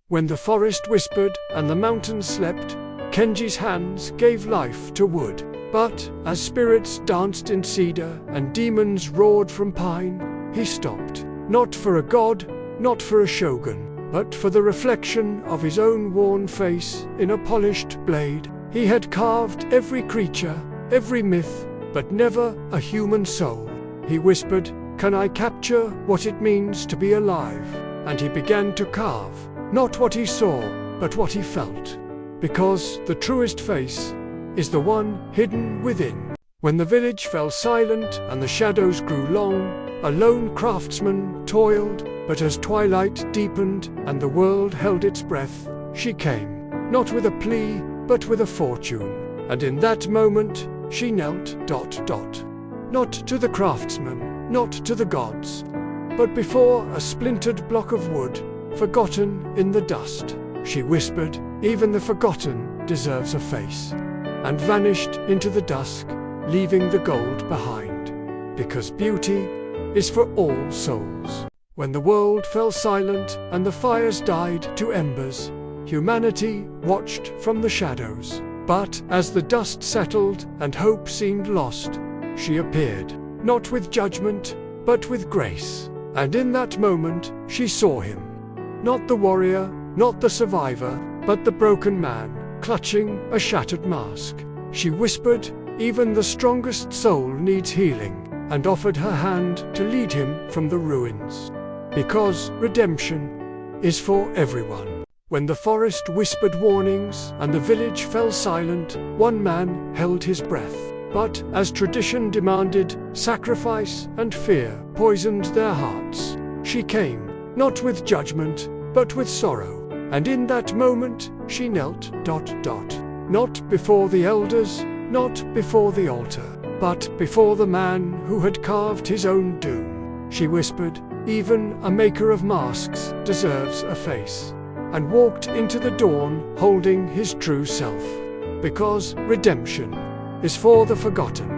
When the forest whispered and the mountains slept, Kenji's hands gave life to wood. But as spirits danced in cedar and demons roared from pine, he stopped. Not for a god, not for a shogun, but for the reflection of his own worn face in a polished blade. He had carved every creature, every myth, but never a human soul. He whispered, "Can I capture what it means to be alive?" And he began to carve, not what he saw, but what he felt. Because the truest face is the one hidden within. When the village fell silent and the shadows grew long, a lone craftsman toiled, but as twilight deepened and the world held its breath, she came, not with a plea, but with a fortune. And in that moment, she knelt, not to the craftsman, not to the gods, but before a splintered block of wood, forgotten in the dust. She whispered, "Even the forgotten deserves a face," and vanished into the dusk, leaving the gold behind. Because beauty is for all souls. When the world fell silent and the fires died to embers, humanity watched from the shadows. But as the dust settled and hope seemed lost, she appeared, not with judgment, but with grace. And in that moment, she saw him. Not the warrior, not the survivor, but the broken man, clutching a shattered mask. She whispered, "Even the strongest soul needs healing," and offered her hand to lead him from the ruins. Because redemption is for everyone. When the forest whispered warnings and the village fell silent, one man held his breath. But as tradition demanded, sacrifice and fear poisoned their hearts. She came, not with judgment, but with sorrow. And in that moment, she knelt, not before the elders, not before the altar, but before the man who had carved his own doom. She whispered, "Even a maker of masks deserves a face," and walked into the dawn holding his true self. Because redemption is for the forgotten.